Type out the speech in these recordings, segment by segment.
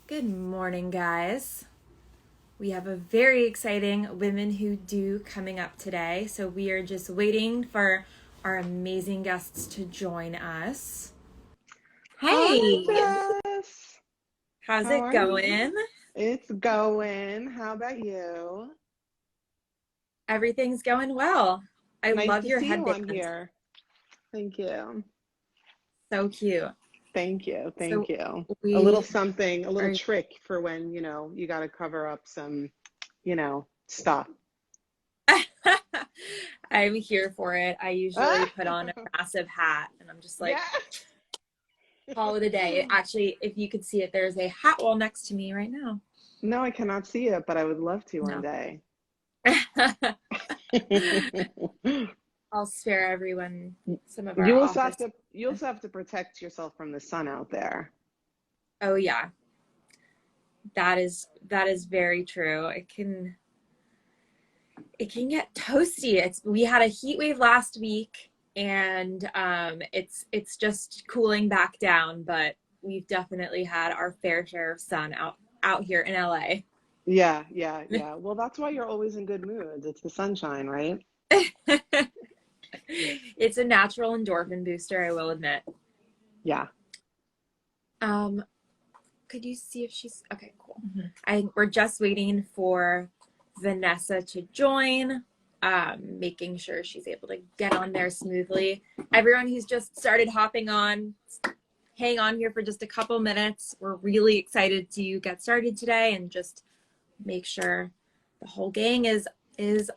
Good morning, guys. We have a very exciting Women Who Do coming up today. So we are just waiting for our amazing guests to join us. Hi, Hey, Jess. how's How it are you? going? It's going. How about you? Everything's going well. I Nice love to your see you on headband. here. Thank you. So cute. Thank you. Thank So you. A little we something, a little are, trick for when, you got to cover up some, stuff. I'm here for it. I usually put on a massive hat and I'm just like, Yeah. call it a day. Actually, if you could see it, there's a hat wall next to me right now. No, I cannot see it, but I would love to one No. day. I'll spare everyone some of our You also have office. to you also have to protect yourself from the sun out there. Oh yeah, that is very true. It can get toasty. We had a heat wave last week and it's just cooling back down, but we've definitely had our fair share of sun out here in LA. Yeah, yeah, yeah. Well, that's why you're always in good moods. It's the sunshine, right? It's a natural endorphin booster, I will admit. Yeah. Um, could you see if she's okay? Cool. We're just waiting for Vanessa to join, making sure she's able to get on there smoothly. Everyone who's just started hopping on, hang on here for just a couple minutes. We're really excited to get started today and just make sure the whole gang is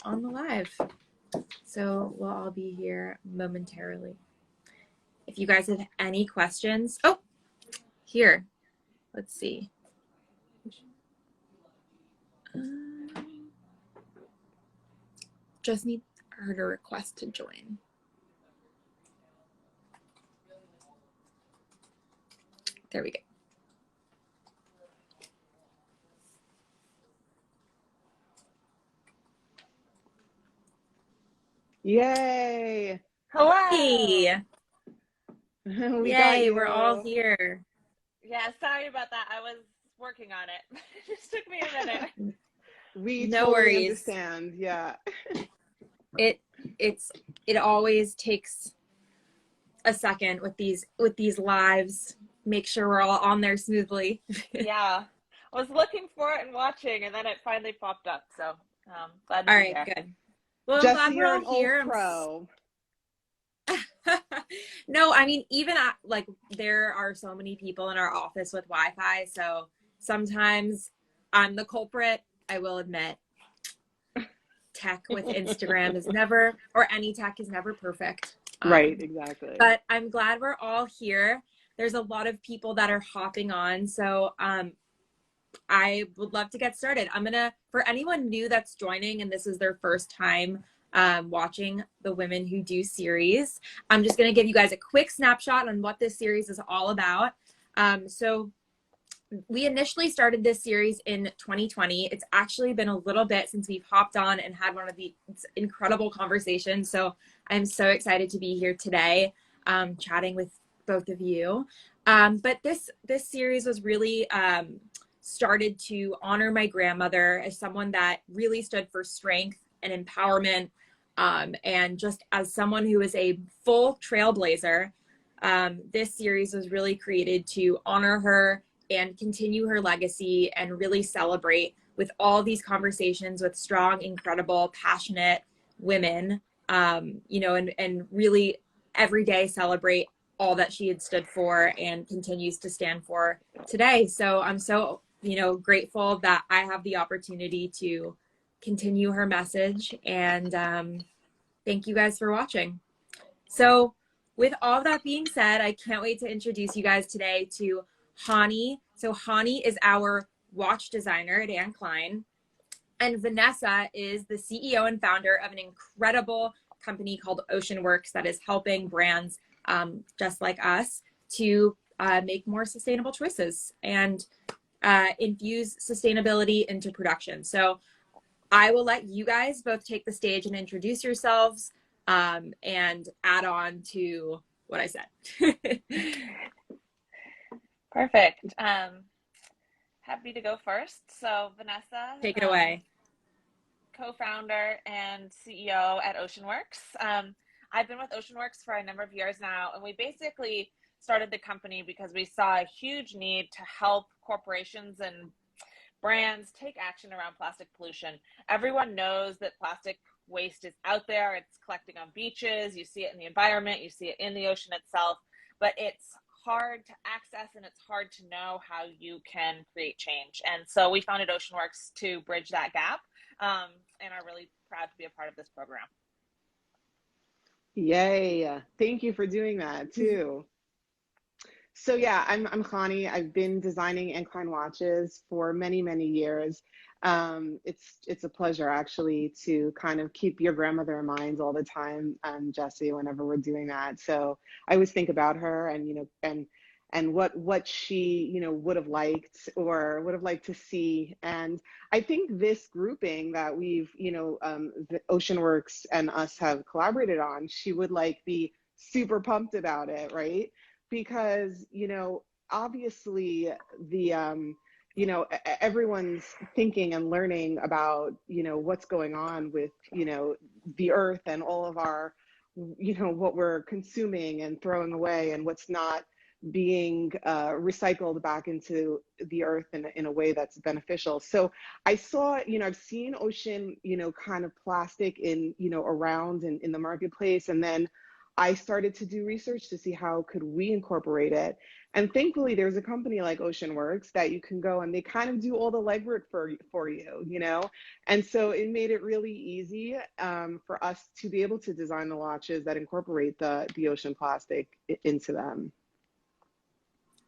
on the live. So we'll all be here momentarily. If you guys have any questions, oh, here, let's see. Um, just need her to request to join. There we go. Yay. Hello. Hey, We got yay, we're all you. here. Yeah, sorry about that. I was working on it. It just took me a minute. We No totally worries. understand. Yeah. It it's it always takes a second with these lives. Make sure we're all on there smoothly. Yeah. I was looking for it and watching, and then it finally popped up. So, glad to All be right, here. good. Well, I'm Jesse, glad we're you're all an old here. pro. No, I mean, even like there are so many people in our office with Wi-Fi, so sometimes I'm the culprit. I will admit, tech with Instagram is never, or any tech is never perfect. Right, exactly. But I'm glad we're all here. There's a lot of people that are hopping on, so I would love to get started. For anyone new that's joining and this is their first time watching the Women Who Do series, I'm just going to give you guys a quick snapshot on what this series is all about. So we initially started this series in 2020. It's actually been a little bit since we've hopped on and had one of the incredible conversations. So I'm so excited to be here today, chatting with both of you. But this series was really started to honor my grandmother as someone that really stood for strength and empowerment, and just as someone who is a full trailblazer. This series was really created to honor her and continue her legacy and really celebrate with all these conversations with strong, incredible, passionate women, and really every day celebrate all that she had stood for and continues to stand for today. So I'm so, grateful that I have the opportunity to continue her message. And thank you guys for watching. So with all that being said, I can't wait to introduce you guys today to Chani. So Chani is our watch designer at Anne Klein. And Vanessa is the CEO and founder of an incredible company called Ocean Works that is helping brands just like us to make more sustainable choices and infuse sustainability into production. So I will let you guys both take the stage and introduce yourselves, and add on to what I said. Perfect. happy to go first. So Vanessa, Take it away. co-founder and CEO at OceanWorks. I've been with OceanWorks for a number of years now, and we basically started the company because we saw a huge need to help corporations and brands take action around plastic pollution. Everyone knows that plastic waste is out there. It's collecting on beaches. You see it in the environment. You see it in the ocean itself, but it's hard to access and it's hard to know how you can create change. And so we founded OceanWorks to bridge that gap, and are really proud to be a part of this program. Yay. Thank you for doing that too. So yeah, I'm Chani. I've been designing Anne Klein watches for many, many years. It's a pleasure actually to kind of keep your grandmother in mind all the time, Jesse, whenever we're doing that. So I always think about her and what she, would have liked or would have liked to see. And I think this grouping that we've, the OceanWorks and us have collaborated on, she would be super pumped about it, right? Because, obviously everyone's thinking and learning about, what's going on with, the earth and all of our, what we're consuming and throwing away and what's not being recycled back into the earth in a way that's beneficial. So I saw, I've seen ocean, kind of plastic in, around in the marketplace. And then I started to do research to see how could we incorporate it. And thankfully, there's a company like OceanWorks that you can go and they kind of do all the legwork for you, And so it made it really easy for us to be able to design the watches that incorporate the ocean plastic into them.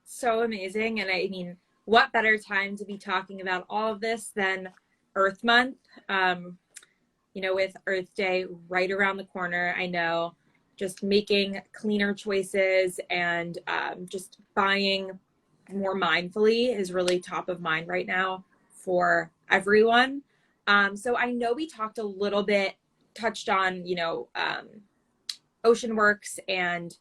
So amazing. And I mean, what better time to be talking about all of this than Earth Month? With Earth Day right around the corner, I know just making cleaner choices and just buying more mindfully is really top of mind right now for everyone. So I know we talked a little bit, touched on, OceanWorks and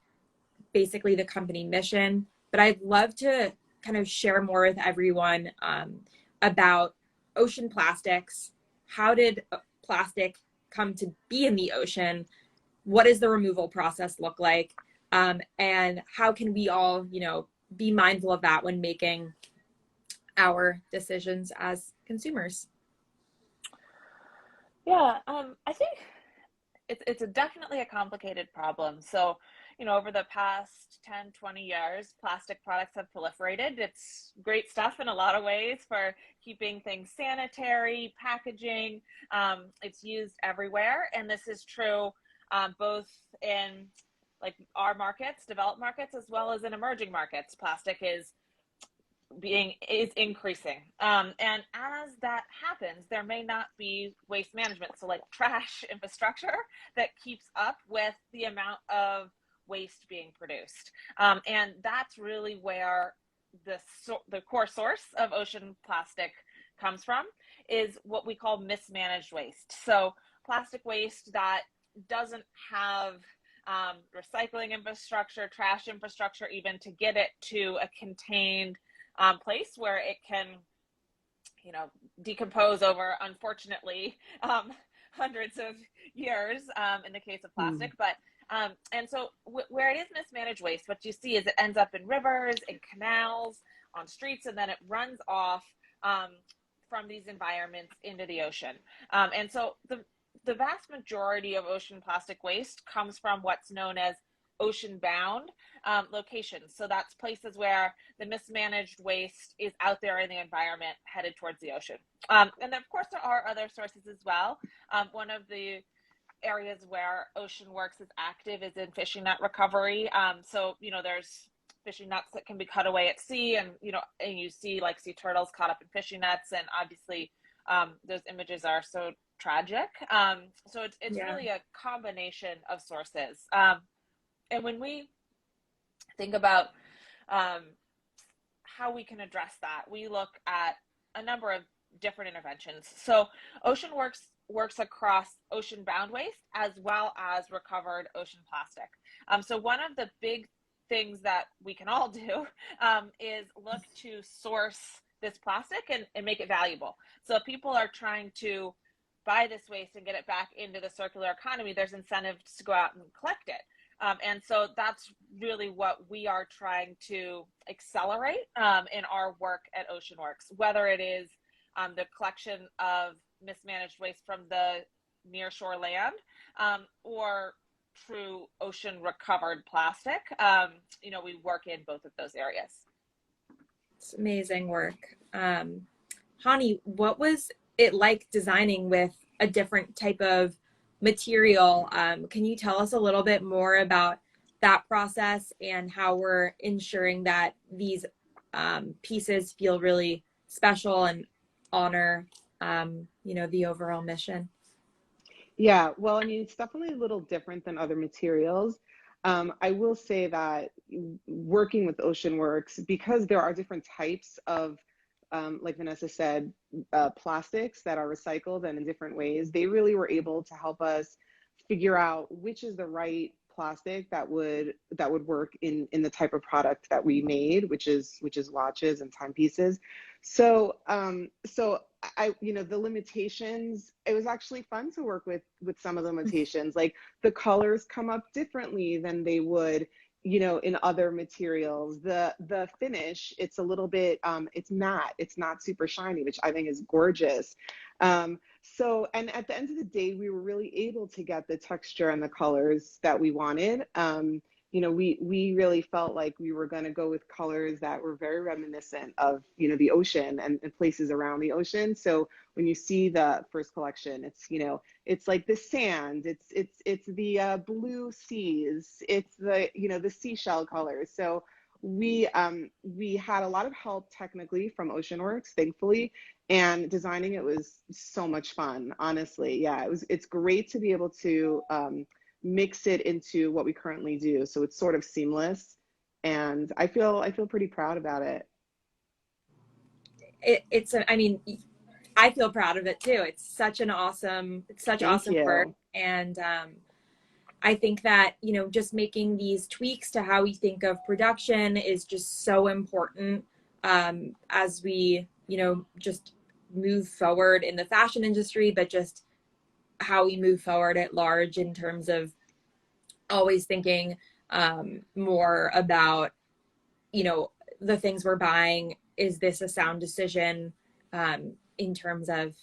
basically the company mission, but I'd love to kind of share more with everyone about ocean plastics. How did plastic come to be in the ocean? What does the removal process look like? And how can we all, be mindful of that when making our decisions as consumers? Yeah, I think it's definitely a complicated problem. So, over the past 10, 20 years, plastic products have proliferated. It's great stuff in a lot of ways for keeping things sanitary, packaging. It's used everywhere. And this is true both in our markets, developed markets, as well as in emerging markets. Plastic is increasing. And as that happens, there may not be waste management. So trash infrastructure that keeps up with the amount of waste being produced. And that's really where the core source of ocean plastic comes from, is what we call mismanaged waste. So plastic waste that doesn't have recycling infrastructure, trash infrastructure, even to get it to a contained place where it can, decompose over, unfortunately, hundreds of years in the case of plastic. But and so where it is mismanaged waste, what you see is it ends up in rivers, in canals, on streets, and then it runs off from these environments into the ocean. And so the vast majority of ocean plastic waste comes from what's known as ocean-bound locations. So that's places where the mismanaged waste is out there in the environment headed towards the ocean. And then, of course, there are other sources as well. One of the areas where OceanWorks is active is in fishing net recovery. So, there's fishing nets that can be cut away at sea, and, and you see sea turtles caught up in fishing nets. And obviously those images are so tragic. So it's really a combination of sources. And when we think about how we can address that, we look at a number of different interventions. So OceanWorks works across ocean-bound waste as well as recovered ocean plastic. So one of the big things that we can all do is look to source this plastic and make it valuable. So if people are trying to buy this waste and get it back into the circular economy, there's incentives to go out and collect it. And so that's really what we are trying to accelerate in our work at OceanWorks, whether it is the collection of mismanaged waste from the nearshore land or true ocean recovered plastic. We work in both of those areas. It's amazing work. Chani, what was it like designing with a different type of material? Can you tell us a little bit more about that process and how we're ensuring that these pieces feel really special and honor, the overall mission? Yeah, well, I mean, it's definitely a little different than other materials. I will say that working with OceanWorks, because there are different types of, like Vanessa said, plastics that are recycled and in different ways, they really were able to help us figure out which is the right plastic that would work in the type of product that we made, which is watches and timepieces. So the limitations, it was actually fun to work with some of the limitations. Like the colors come up differently than they would, in other materials. The finish, it's a little bit, it's matte, it's not super shiny, which I think is gorgeous. And at the end of the day, we were really able to get the texture and the colors that we wanted. We really felt like we were going to go with colors that were very reminiscent of, the ocean and places around the ocean. So when you see the first collection, it's like the sand, it's the blue seas, it's the seashell colors. So we had a lot of help technically from OceanWorks, thankfully, and designing it was so much fun, honestly. Yeah, it's great to be able to mix it into what we currently do, so it's sort of seamless, and I feel pretty proud about it. I feel proud of it too. It's such awesome Thank work, you. and I think that just making these tweaks to how we think of production is just so important as we just move forward in the fashion industry, but just how we move forward at large in terms of always thinking more about, the things we're buying. Is this a sound decision in terms of,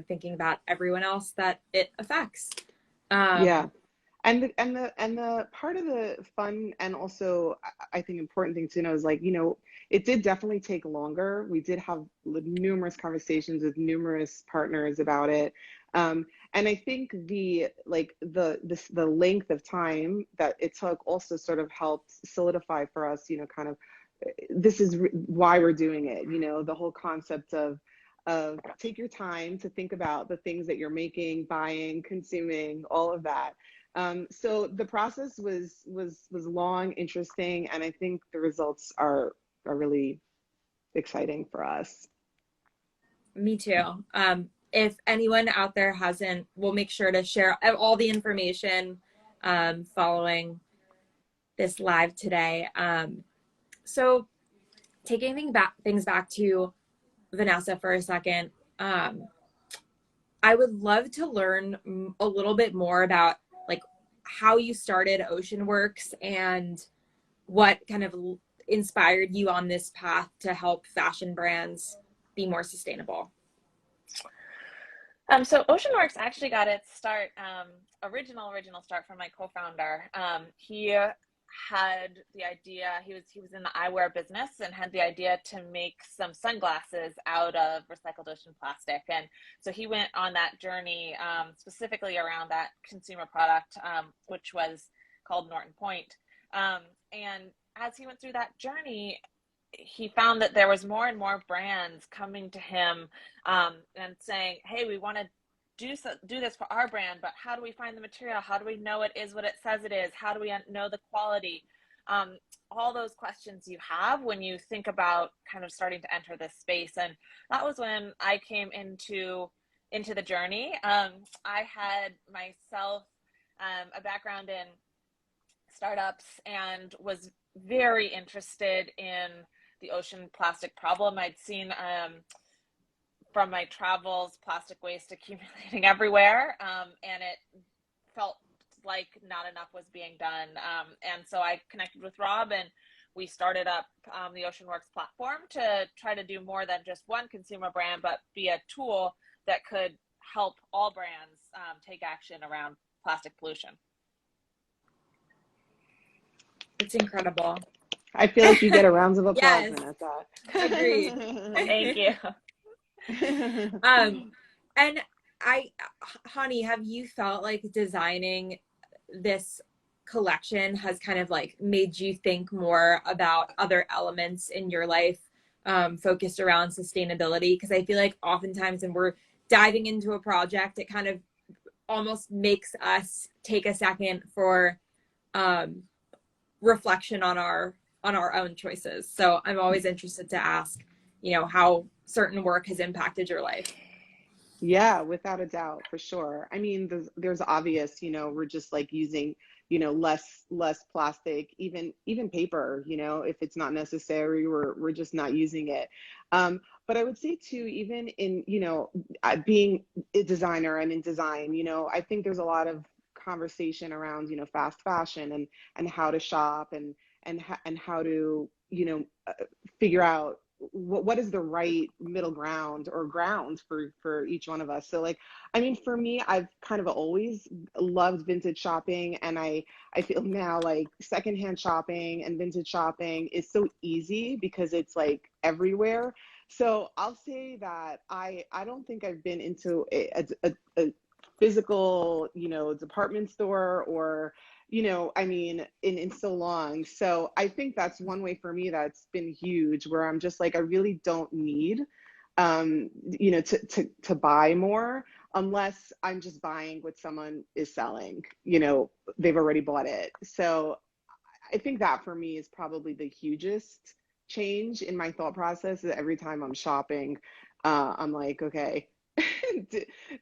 thinking about everyone else that it affects? Yeah. And the part of the fun and also I think important thing to know is, like, it did definitely take longer. We did have numerous conversations with numerous partners about it. And I think the length of time that it took also sort of helped solidify for us, kind of this is why we're doing it. The whole concept of take your time to think about the things that you're making, buying, consuming, all of that. So the process was long, interesting, and I think the results are really exciting for us. Me too. If anyone out there hasn't, we'll make sure to share all the information following this live today. So taking things back to Vanessa for a second, I would love to learn a little bit more about like how you started OceanWorks and what kind of inspired you on this path to help fashion brands be more sustainable. So OceanWorks actually got its start, original start from my co-founder. He had the idea, he was in the eyewear business and had the idea to make some sunglasses out of recycled ocean plastic. And so he went on that journey specifically around that consumer product, which was called Norton Point. And as he went through that journey, he found that there was more and more brands coming to him and saying, hey, we want to do this for our brand, but how do we find the material? How do we know it is what it says it is? How do we know the quality? All those questions you have when you think about kind of starting to enter this space. And that was when I came into the journey. I had myself a background in startups and was very interested in the ocean plastic problem. I'd seen from my travels plastic waste accumulating everywhere, and it felt like not enough was being done. And so I connected with Rob, and we started up the OceanWorks platform to try to do more than just one consumer brand, but be a tool that could help all brands take action around plastic pollution. It's incredible. I feel like you get a round of applause, Yes. Vanessa. Agreed. Thank you. And Honey, have you felt like designing this collection has kind of like made you think more about other elements in your life focused around sustainability? Because I feel like oftentimes when we're diving into a project, it kind of almost makes us take a second for reflection on our own choices. So I'm always interested to ask, how certain work has impacted your life. Yeah, without a doubt, for sure. I mean, there's obvious, we're just like using, less plastic, even paper, if it's not necessary, we're just not using it. But I would say too, even in, being a designer and in design, I think there's a lot of conversation around, fast fashion and how to shop and how to, figure out what is the right middle ground or ground for each one of us. So like, I mean, for me, I've kind of always loved vintage shopping, and I feel now like secondhand shopping and vintage shopping is so easy because it's like everywhere. So I'll say that I don't think I've been into a physical, department store or I mean, in so long. So I think that's one way for me that's been huge, where I'm just like, I really don't need, to buy more unless I'm just buying what someone is selling, they've already bought it. So I think that for me is probably the hugest change in my thought process. Is every time I'm shopping, I'm like, okay,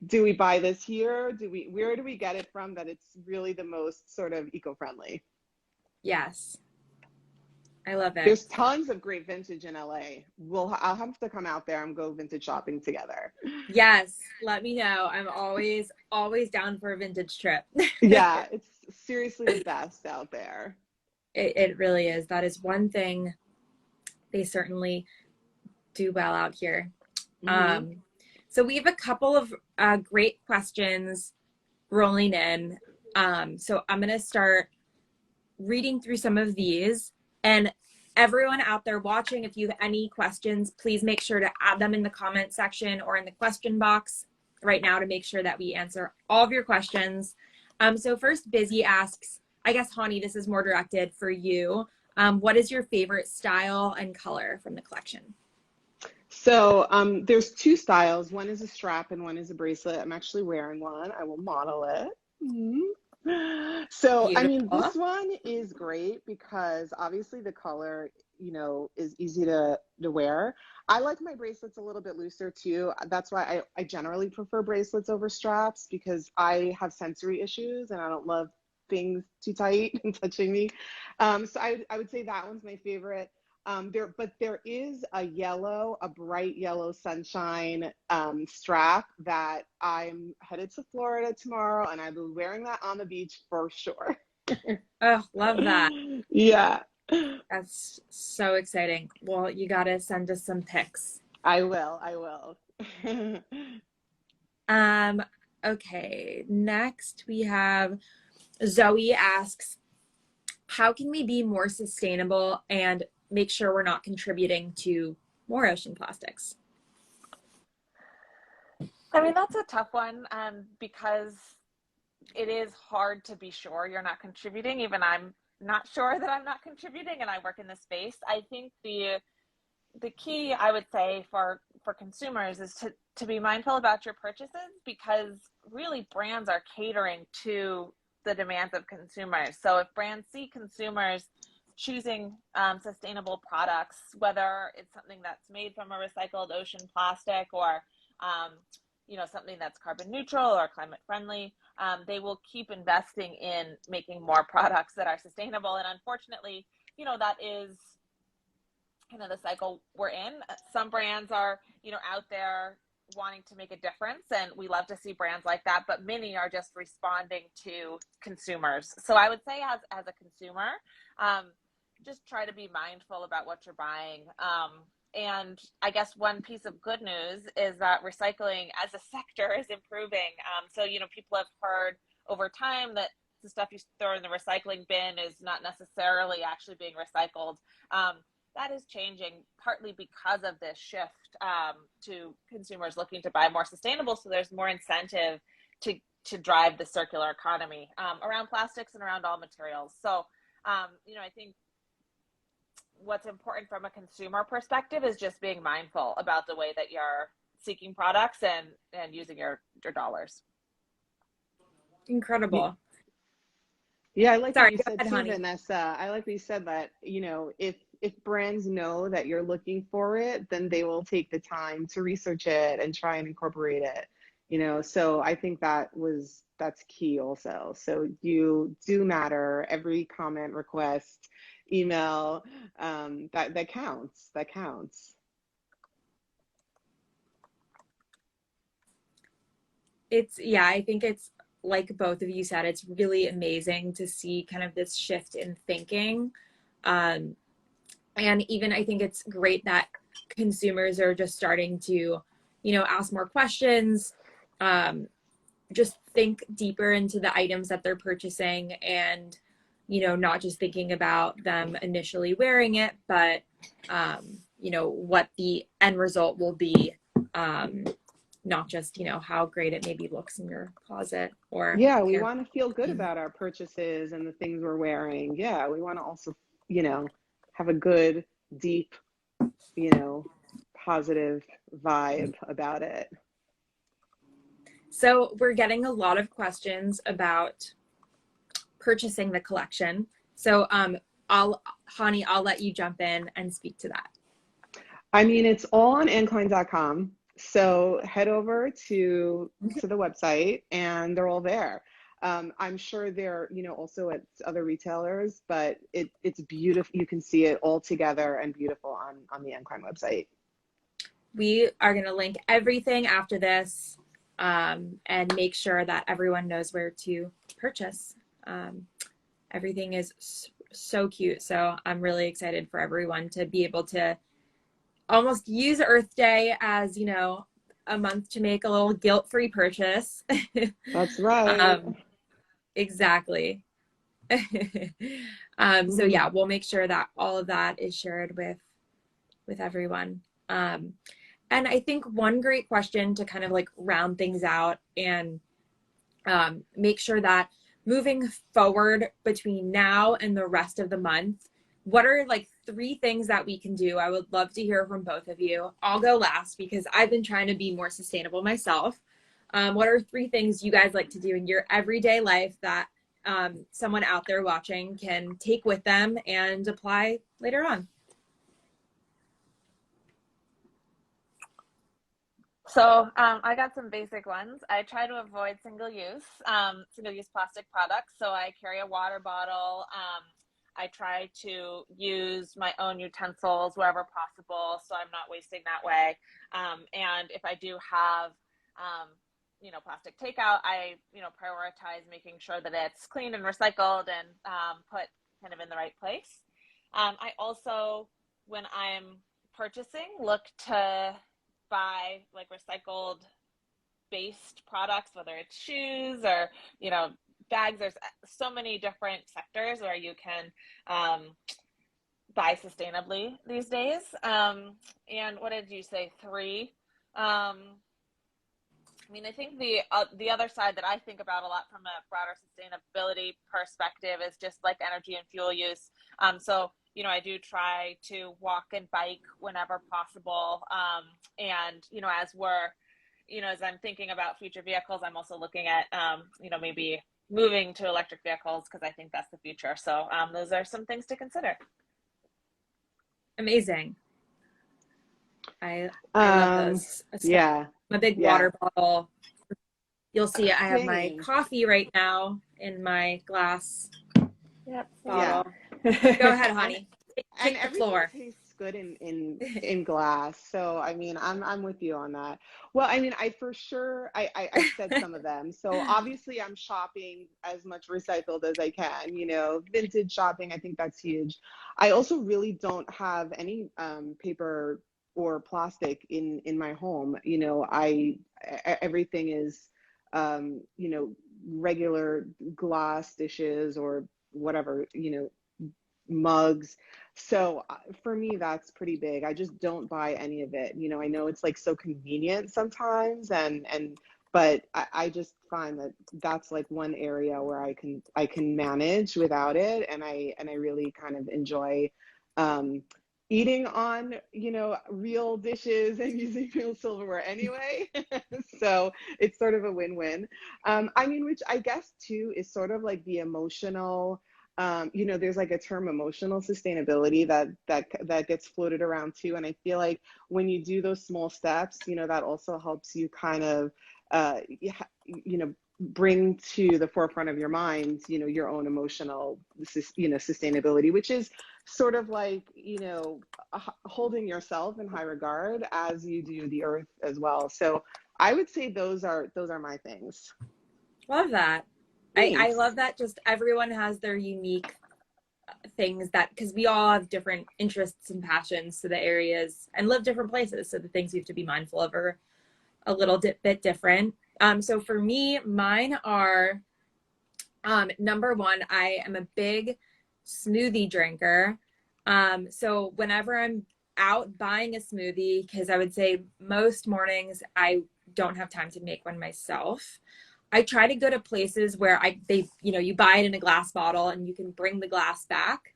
do we buy this here? Where do we get it from that it's really the most sort of eco-friendly? Yes. I love it. There's tons of great vintage in LA. I'll have to come out there and go vintage shopping together. Yes, let me know. I'm always down for a vintage trip. Yeah, it's seriously the best out there. It really is. That is one thing they certainly do well out here. Mm-hmm. So we have a couple of great questions rolling in. So I'm going to start reading through some of these. And everyone out there watching, if you have any questions, please make sure to add them in the comment section or in the question box right now to make sure that we answer all of your questions. So first, Busy asks, I guess, Hani, this is more directed for you. What is your favorite style and color from the collection? So there's two styles. One is a strap and one is a bracelet. I'm actually wearing one. I will model it. Mm-hmm. So, Beautiful. I mean, this one is great because obviously the color, is easy to wear. I like my bracelets a little bit looser too. That's why I generally prefer bracelets over straps, because I have sensory issues and I don't love things too tight and touching me. So I would say that one's my favorite. But there is a bright yellow sunshine strap that I'm headed to Florida tomorrow, and I'll be wearing that on the beach for sure. Oh, love that. Yeah. That's so exciting. Well, you got to send us some pics. I will. Okay, next we have Zoe asks, how can we be more sustainable and make sure we're not contributing to more ocean plastics? I mean, that's a tough one because it is hard to be sure you're not contributing. Even I'm not sure that I'm not contributing, and I work in this space. I think the key, I would say, for consumers is to be mindful about your purchases, because really brands are catering to the demands of consumers. So if brands see consumers choosing sustainable products, whether it's something that's made from a recycled ocean plastic or something that's carbon neutral or climate friendly, they will keep investing in making more products that are sustainable. And unfortunately, that is kind of the cycle we're in. Some brands are, out there wanting to make a difference, and we love to see brands like that, but many are just responding to consumers. So I would say as a consumer, just try to be mindful about what you're buying. And I guess one piece of good news is that recycling as a sector is improving. So, people have heard over time that the stuff you throw in the recycling bin is not necessarily actually being recycled. That is changing partly because of this shift to consumers looking to buy more sustainable. So there's more incentive to drive the circular economy around plastics and around all materials. So, I think what's important from a consumer perspective is just being mindful about the way that you're seeking products and using your dollars. Incredible. Yeah, I like Sorry, what you go said ahead, too, honey. Vanessa. I like what you said that, if brands know that you're looking for it, then they will take the time to research it and try and incorporate it, so I think that's key also. So you do matter. Every comment, request, email, that counts. That counts. I think it's like both of you said, it's really amazing to see kind of this shift in thinking. And even I think it's great that consumers are just starting to, ask more questions, just think deeper into the items that they're purchasing, and, not just thinking about them initially wearing it, but, what the end result will be, not just, how great it maybe looks in your closet or. Yeah, we want to feel good about our purchases and the things we're wearing. Yeah, we want to also, have a good, deep, positive vibe about it. So we're getting a lot of questions about purchasing the collection. So Chani, I'll let you jump in and speak to that. I mean, it's all on anneklein.com. So head over to the website and they're all there. I'm sure they're, also at other retailers, but it's beautiful. You can see it all together and beautiful on the Anne Klein website. We are going to link everything after this, and make sure that everyone knows where to purchase. Everything is so cute. So I'm really excited for everyone to be able to almost use Earth Day as, a month to make a little guilt-free purchase. That's right. Exactly. So yeah, we'll make sure that all of that is shared with everyone. And I think one great question to kind of like round things out and make sure that moving forward between now and the rest of the month, what are like 3 things that we can do? I would love to hear from both of you. I'll go last because I've been trying to be more sustainable myself. What are 3 things you guys like to do in your everyday life that someone out there watching can take with them and apply later on? So I got some basic ones. I try to avoid single-use plastic products. So I carry a water bottle. I try to use my own utensils wherever possible, so I'm not wasting that way. And if I do have, plastic takeout, I, prioritize making sure that it's clean and recycled and put kind of in the right place. I also, when I'm purchasing, look to buy like recycled based products, whether it's shoes or, bags. There's so many different sectors where you can buy sustainably these days. And what did you say, 3? I think the other side that I think about a lot from a broader sustainability perspective is just like energy and fuel use. So, I do try to walk and bike whenever possible. And, as I'm thinking about future vehicles, I'm also looking at, maybe moving to electric vehicles because I think that's the future. So those are some things to consider. Amazing. I love those. Yeah. I'm a big water bottle. You'll see I have my coffee right now in my glass bottle. Yeah. Go ahead, honey. Take the floor. Tastes good in glass. So I mean, I'm with you on that. Well, I mean, I for sure I said some of them. So obviously I'm shopping as much recycled as I can, you know, vintage shopping, I think that's huge. I also really don't have any paper or plastic in my home. You know, everything is you know, regular glass dishes or whatever, you know, mugs. So for me, that's pretty big. I just don't buy any of it. You know, I know it's like so convenient sometimes, but I just find that that's like one area where I can manage without it, and I really kind of enjoy um, eating on, you know, real dishes and using real silverware anyway. So it's sort of a win-win. I mean, which I guess too is sort of like the emotional, you know, there's like a term emotional sustainability that gets floated around too. And I feel like when you do those small steps, you know, that also helps you kind of, you know, bring to the forefront of your mind, you know, your own emotional, you know, sustainability, which is sort of like, you know, holding yourself in high regard as you do the earth as well. So I would say those are my things. Love that. I Thanks. love that just everyone has their unique things that, because we all have different interests and passions to the areas and live different places. So the things we have to be mindful of are a little bit different. So for me, mine are, number one, I am a big smoothie drinker. So whenever I'm out buying a smoothie, because I would say most mornings I don't have time to make one myself, I try to go to places where you know, you buy it in a glass bottle and you can bring the glass back.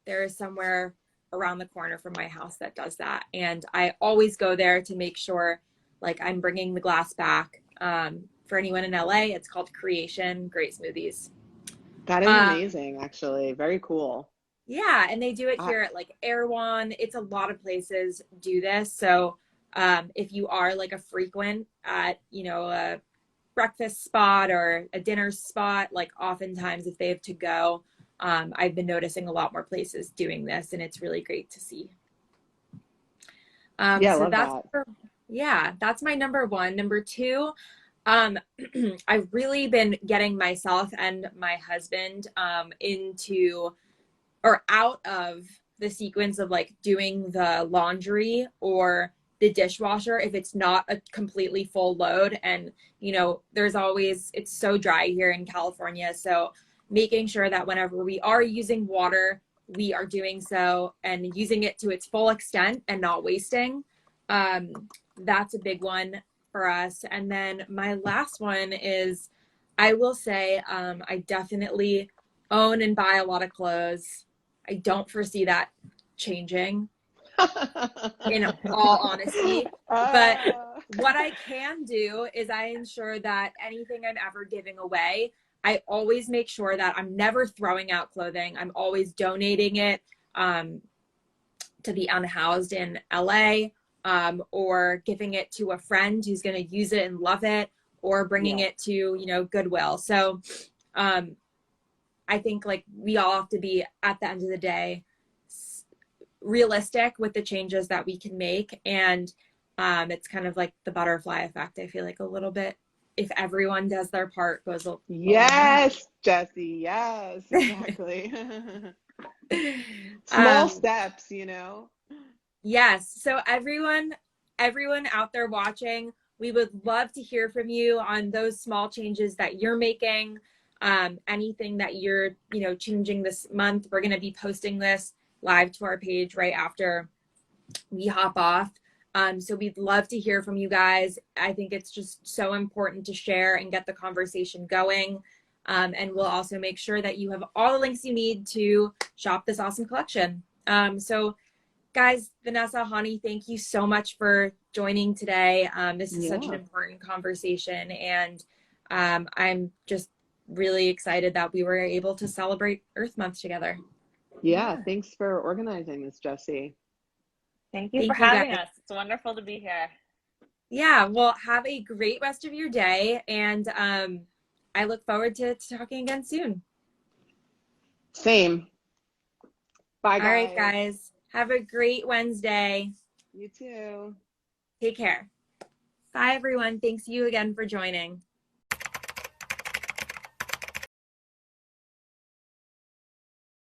There is somewhere around the corner from my house that does that. And I always go there to make sure like I'm bringing the glass back. For anyone in LA, it's called Creation, great smoothies. That is Um, amazing, actually. Very cool. yeah, and they do it I, here at like Erewhon. It's a lot of places do this. So if you are like a frequent at, you know, a breakfast spot or a dinner spot, like oftentimes if they have to go, I've been noticing a lot more places doing this, and it's really great to see. yeah, I So love that. yeah, that's my number one. Number two, um, I've really been getting myself and my husband into or out of the sequence of like doing the laundry or the dishwasher if it's not a completely full load. And you know, there's always, it's so dry here in California, so making sure that whenever we are using water, we are doing so and using it to its full extent and not wasting. um, that's a big one for us. And then my last one is, I will say, I definitely own and buy a lot of clothes. I don't foresee that changing, in all honesty. But uh, what I can do is I ensure that anything I'm ever giving away, I always make sure that I'm never throwing out clothing. I'm always donating it to the unhoused in LA, or giving it to a friend who's going to use it and love it, or bringing yeah. it to, you know, Goodwill. So um, I think like we all have to be, at the end of the day, realistic with the changes that we can make. And it's kind of like the butterfly effect. I feel like a little bit, if everyone does their part, goes a long way. Yes, Jesse. Yes, exactly. Small um, steps, you know. yes. So everyone out there watching, we would love to hear from you on those small changes that you're making. Anything that you're, you know, changing this month. We're going to be posting this live to our page right after we hop off. So we'd love to hear from you guys. I think it's just so important to share and get the conversation going. And we'll also make sure that you have all the links you need to shop this awesome collection. So guys, Vanessa, Chani, thank you so much for joining today. This is such an Yeah. important conversation, and I'm just really excited that we were able to celebrate Earth Month together. Yeah. Thanks for organizing this, Jesse. Thank you for Thank you, having guys. us. It's wonderful to be here. Yeah, well, have a great rest of your day, and I look forward to talking again soon. Same. Bye, All right, guys. guys. Have a great Wednesday. You too. Take care. Bye, everyone. Thanks you again for joining.